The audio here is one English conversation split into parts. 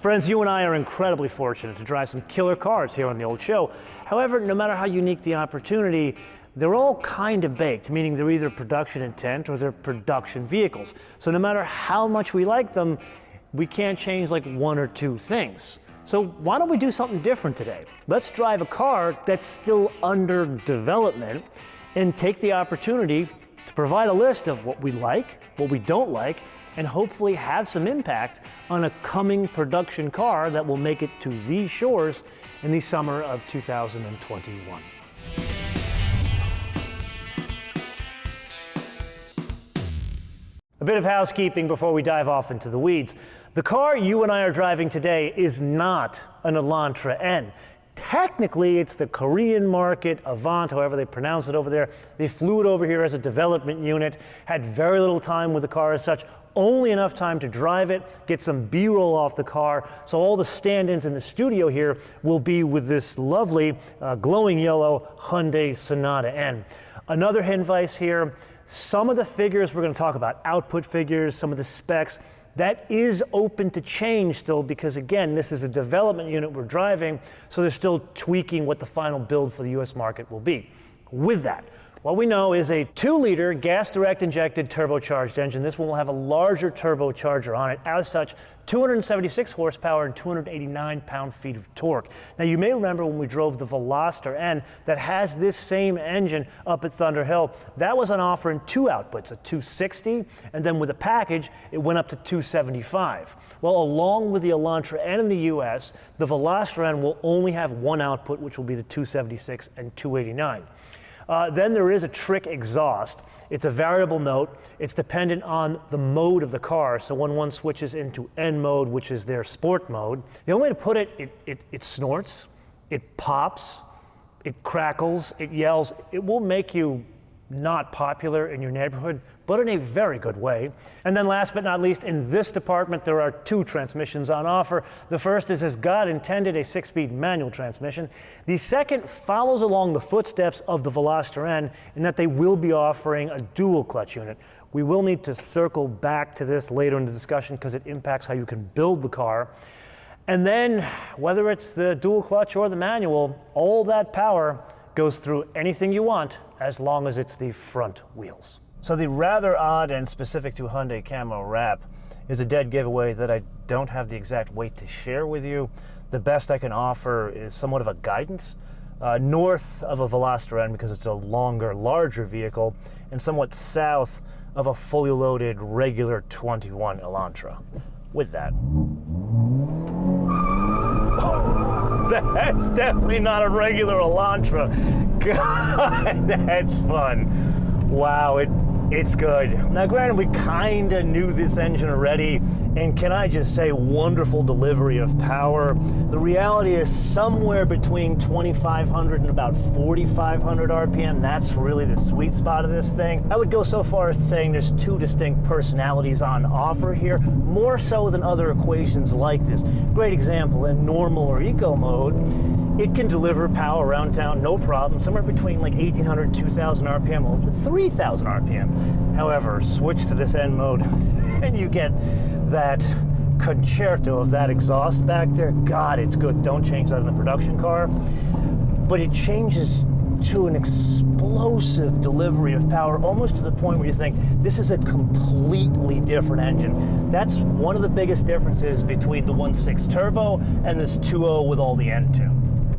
Friends, you and I are incredibly fortunate to drive some killer cars here on the old show. However, no matter how unique the opportunity, they're all kind of baked, meaning they're either production intent or they're production vehicles. So no matter how much we like them, we can't change like one or two things. So why don't we do something different today? Let's drive a car that's still under development and take the opportunity to provide a list of what we like, what we don't like, and hopefully have some impact on a coming production car that will make it to these shores in the summer of 2021. A bit of housekeeping before we dive off into the weeds. The car you and I are driving today is not an Elantra N. Technically, it's the Korean market Avant, however they pronounce it over there. They flew it over here as a development unit, had very little time with the car as such, only enough time to drive it, get some B-roll off the car. So all the stand-ins in the studio here will be with this lovely glowing yellow Hyundai Sonata N. Another hint vice here, some of the figures we're going to talk about, output figures, some of the specs, that is open to change still because, again, this is a development unit we're driving, so they're still tweaking what the final build for the US market will be. With that, what we know is a 2-liter gas direct injected turbocharged engine. This one will have a larger turbocharger on it. As such, 276 horsepower and 289 pound-feet of torque. Now, you may remember when we drove the Veloster N that has this same engine up at Thunder Hill. That was on offer in 2 outputs, a 260, and then with a package, it went up to 275. Well, along with the Elantra N in the US, the Veloster N will only have 1 output, which will be the 276 and 289. Then there is a trick exhaust. It's a variable note. It's dependent on the mode of the car. So when one switches into N mode, which is their sport mode, the only way to put it, it snorts, it pops, it crackles, it yells. It will make you not popular in your neighborhood, but in a very good way. And then last but not least, in this department, there are 2 transmissions on offer. The first is, as God intended, a 6-speed manual transmission. The second follows along the footsteps of the Veloster N in that they will be offering a dual clutch unit. We will need to circle back to this later in the discussion because it impacts how you can build the car. And then, whether it's the dual clutch or the manual, all that power goes through anything you want as long as it's the front wheels. So the rather odd and specific to Hyundai camo wrap is a dead giveaway that I don't have the exact weight to share with you. The best I can offer is somewhat of a guidance north of a Veloster N because it's a longer, larger vehicle, and somewhat south of a fully loaded regular 21 Elantra. With that. That's definitely not a regular Elantra. God, that's fun. Wow, it's good. Now granted, we kinda knew this engine already, and can I just say, wonderful delivery of power. The reality is somewhere between 2,500 and about 4,500 RPM. That's really the sweet spot of this thing. I would go so far as saying there's 2 distinct personalities on offer here, more so than other equations like this. Great example, in normal or eco mode, it can deliver power around town, no problem, somewhere between like 1,800 and 2,000 RPM, over 3,000 RPM. However, switch to this N mode, and you get that concerto of that exhaust back there. God, it's good. Don't change that in a production car. But it changes to an explosive delivery of power, almost to the point where you think, this is a completely different engine. That's one of the biggest differences between the 1.6 turbo and this 2.0 with all the N2.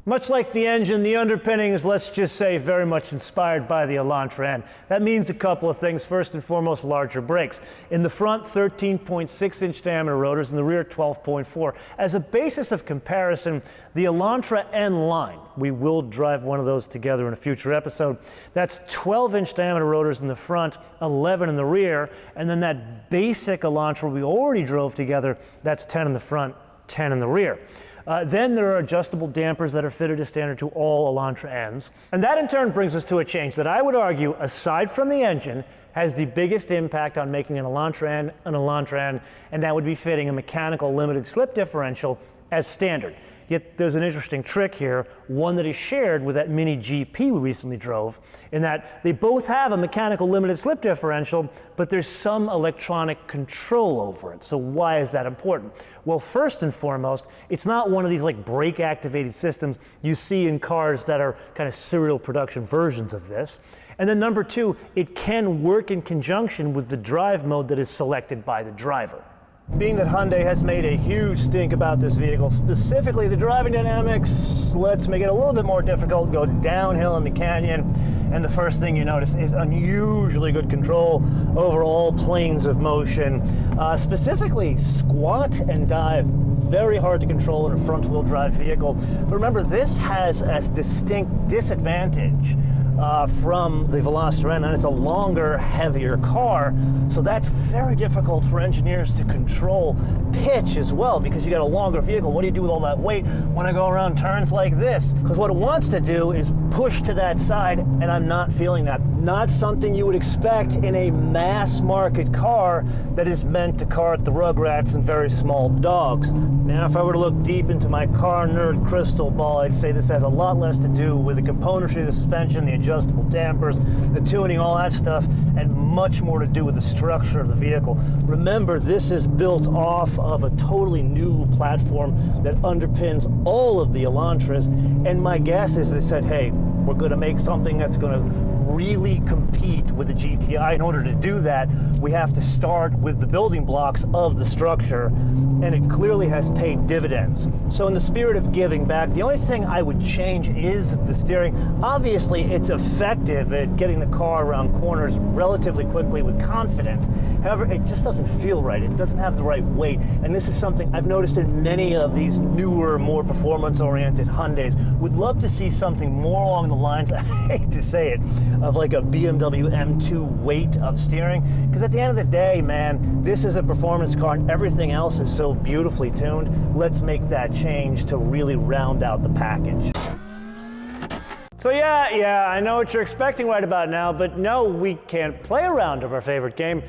Much like the engine, the underpinnings, let's just say, very much inspired by the Elantra N. That means a couple of things. First and foremost, larger brakes. In the front, 13.6-inch diameter rotors, in the rear, 12.4. As a basis of comparison, the Elantra N line, we will drive one of those together in a future episode, that's 12-inch diameter rotors in the front, 11 in the rear, and then that basic Elantra we already drove together, that's 10 in the front, 10 in the rear. Then there are adjustable dampers that are fitted as standard to all Elantra Ns. And that in turn brings us to a change that I would argue, aside from the engine, has the biggest impact on making an Elantra N, and that would be fitting a mechanical limited slip differential as standard. Yet there's an interesting trick here, one that is shared with that Mini GP we recently drove, in that they both have a mechanical limited slip differential, but there's some electronic control over it. So why is that important? Well, first and foremost, it's not one of these like brake activated systems you see in cars that are kind of serial production versions of this. And then number two, it can work in conjunction with the drive mode that is selected by the driver. Being that Hyundai has made a huge stink about this vehicle, specifically the driving dynamics, let's make it a little bit more difficult, go downhill in the canyon, and the first thing you notice is unusually good control over all planes of motion, specifically squat and dive. Very hard to control in a front-wheel drive vehicle. But remember, this has a distinct disadvantage from the Veloster N, and it's a longer, heavier car, so that's very difficult for engineers to control pitch as well, because you got a longer vehicle. What do you do with all that weight when I go around turns like this? Because what it wants to do is push to that side, and I'm not feeling that. Not something you would expect in a mass market car that is meant to cart the rugrats and very small dogs. Now, if I were to look deep into my car nerd crystal ball, I'd say this has a lot less to do with the componentry of the suspension, the adjustable dampers, the tuning, all that stuff, and much more to do with the structure of the vehicle. Remember, this is built off of a totally new platform that underpins all of the Elantras, and my guess is they said, hey, we're going to make something that's going to really compete with the GTI. In order to do that, we have to start with the building blocks of the structure, and it clearly has paid dividends. So in the spirit of giving back, the only thing I would change is the steering. Obviously, it's effective at getting the car around corners relatively quickly with confidence. However, it just doesn't feel right. It doesn't have the right weight, and this is something I've noticed in many of these newer, more performance-oriented Hyundais. Would love to see something more along the lines, I hate to say it, of like a BMW M2 weight of steering, because at the end of the day, man, this is a performance car and everything else is so beautifully tuned. Let's make that change to really round out the package. So yeah, I know what you're expecting right about now, but no, we can't play a round of our favorite game,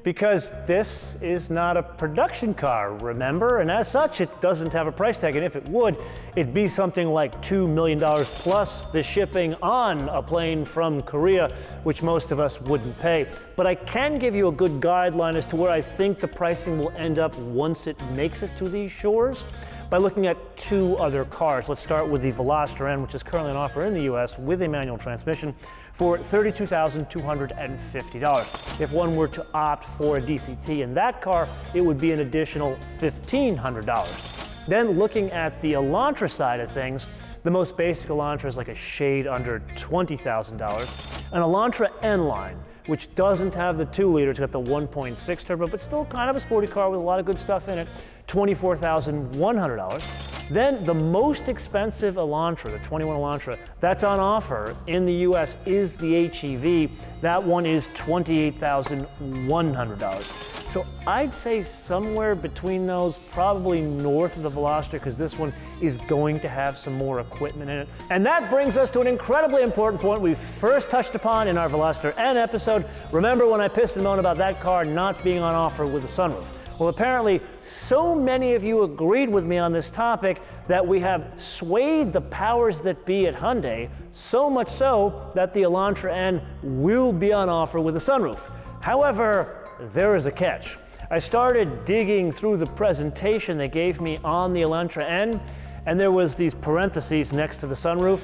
because this is not a production car, remember? And as such, it doesn't have a price tag, and if it would, it'd be something like $2 million plus the shipping on a plane from Korea, which most of us wouldn't pay. But I can give you a good guideline as to where I think the pricing will end up once it makes it to these shores, by looking at two other cars. Let's start with the Veloster N, which is currently on offer in the US with a manual transmission for $32,250. If one were to opt for a DCT in that car, it would be an additional $1,500. Then looking at the Elantra side of things, the most basic Elantra is like a shade under $20,000. An Elantra N line, which doesn't have the 2-liter, it's got the 1.6 turbo, but still kind of a sporty car with a lot of good stuff in it, $24,100. Then the most expensive Elantra, the 21 Elantra, that's on offer in the US is the HEV. That one is $28,100. So I'd say somewhere between those, probably north of the Veloster, because this one is going to have some more equipment in it. And that brings us to an incredibly important point we first touched upon in our Veloster N episode. Remember when I pissed and moaned about that car not being on offer with a sunroof? Well, apparently, so many of you agreed with me on this topic that we have swayed the powers that be at Hyundai, so much so that the Elantra N will be on offer with a sunroof. However, there is a catch. I started digging through the presentation they gave me on the Elantra N, and there was these parentheses next to the sunroof,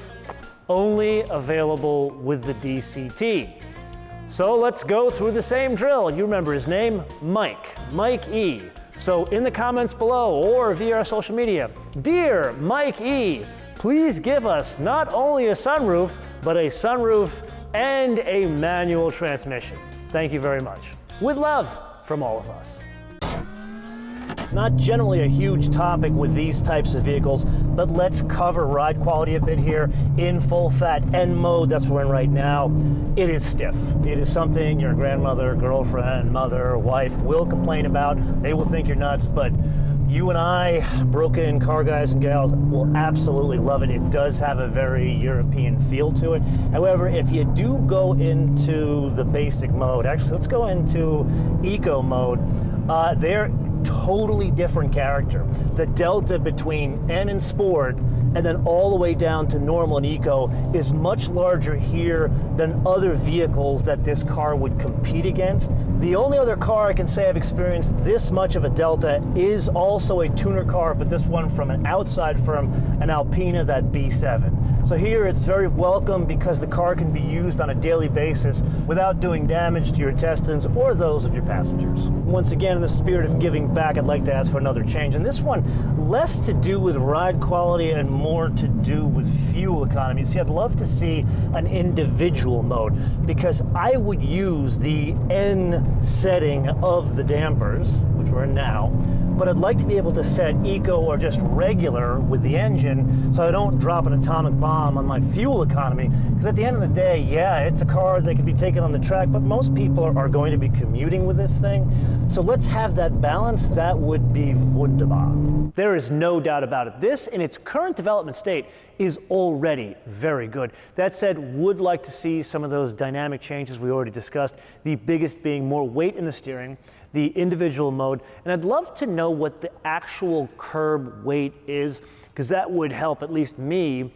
only available with the DCT. So let's go through the same drill. You remember his name? Mike E. So in the comments below or via our social media, dear Mike E, please give us not only a sunroof, but a sunroof and a manual transmission. Thank you very much. With love from all of us. Not generally a huge topic with these types of vehicles, but let's cover ride quality a bit here. In full fat N mode, that's what we're in right now, it is stiff. It is something your grandmother, girlfriend, mother, wife will complain about. They will think you're nuts, but you and I, broken car guys and gals, will absolutely love it. It does have a very European feel to it. However, if you do go into the basic mode, actually let's go into eco mode, there totally different character. The delta between N and Sport and then all the way down to normal and eco is much larger here than other vehicles that this car would compete against. The only other car I can say I've experienced this much of a delta is also a tuner car, but this one from an outside firm, an Alpina, that B7. So here it's very welcome because the car can be used on a daily basis without doing damage to your intestines or those of your passengers. Once again, in the spirit of giving back, I'd like to ask for another change. And this one, less to do with ride quality and more to do with fuel economy. See, I'd love to see an individual mode because I would use the N setting of the dampers, which we're in now, but I'd like to be able to set eco or just regular with the engine so I don't drop an atomic bomb on my fuel economy. Because at the end of the day, yeah, it's a car that can be taken on the track, but most people are going to be commuting with this thing. So let's have that balance. That would be wunderbar. There is no doubt about it. This, in its current development state, is already very good. That said, would like to see some of those dynamic changes we already discussed, the biggest being more weight in the steering, the individual mode, and I'd love to know what the actual curb weight is, because that would help at least me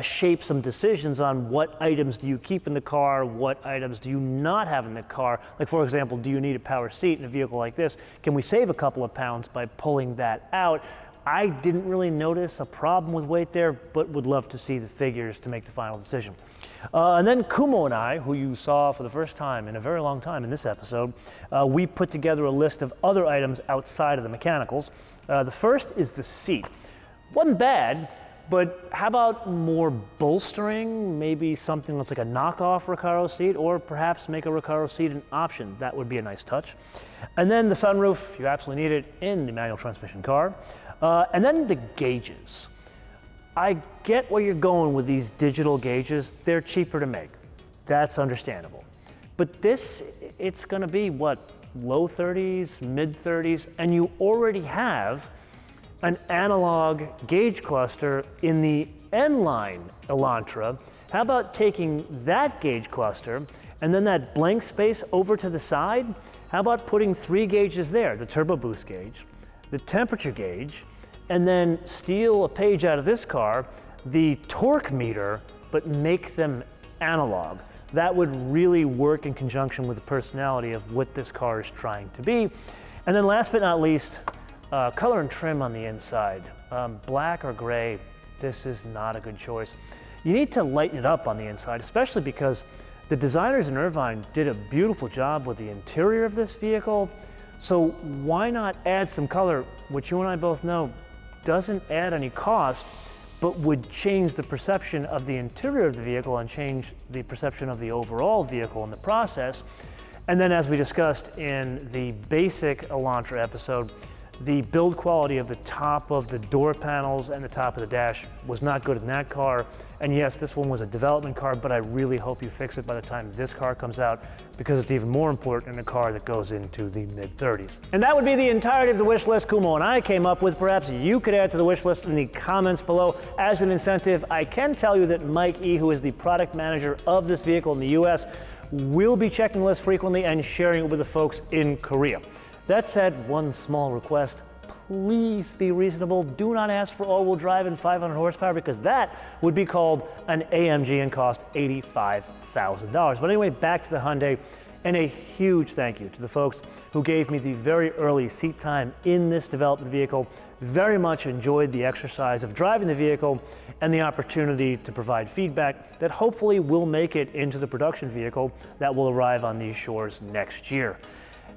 shape some decisions on what items do you keep in the car, what items do you not have in the car. Like, for example, do you need a power seat in a vehicle like this? Can we save a couple of pounds by pulling that out? I didn't really notice a problem with weight there, but would love to see the figures to make the final decision. And then Kumo and I, who you saw for the first time in a very long time in this episode, we put together a list of other items outside of the mechanicals. The first is the seat. Wasn't bad, but how about more bolstering? Maybe something that's like a knockoff Recaro seat, or perhaps make a Recaro seat an option. That would be a nice touch. And then the sunroof, you absolutely need it in the manual transmission car. And then the gauges. I get where you're going with these digital gauges. They're cheaper to make. That's understandable. But this, it's going to be what, low 30s, mid 30s, and you already have an analog gauge cluster in the N-line Elantra. How about taking that gauge cluster and then that blank space over to the side? How about putting 3 gauges there, the turbo boost gauge, the temperature gauge, and then steal a page out of this car, the torque meter, but make them analog. That would really work in conjunction with the personality of what this car is trying to be. And then last but not least, color and trim on the inside. Black or gray, this is not a good choice. You need to lighten it up on the inside, especially because the designers in Irvine did a beautiful job with the interior of this vehicle. So why not add some color, which you and I both know doesn't add any cost, but would change the perception of the interior of the vehicle and change the perception of the overall vehicle in the process. And then, as we discussed in the basic Elantra episode, the build quality of the top of the door panels and the top of the dash was not good in that car. And yes, this one was a development car, but I really hope you fix it by the time this car comes out, because it's even more important in a car that goes into the mid-30s. And that would be the entirety of the wish list Kumo and I came up with. Perhaps you could add to the wish list in the comments below. As an incentive, I can tell you that Mike E., who is the product manager of this vehicle in the US, will be checking the list frequently and sharing it with the folks in Korea. That said, one small request, please be reasonable. Do not ask for all-wheel drive and 500 horsepower, because that would be called an AMG and cost $85,000. But anyway, back to the Hyundai, and a huge thank you to the folks who gave me the very early seat time in this development vehicle. Very much enjoyed the exercise of driving the vehicle and the opportunity to provide feedback that hopefully will make it into the production vehicle that will arrive on these shores next year.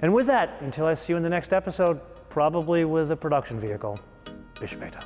And with that, until I see you in the next episode, probably with a production vehicle, Bishmeta.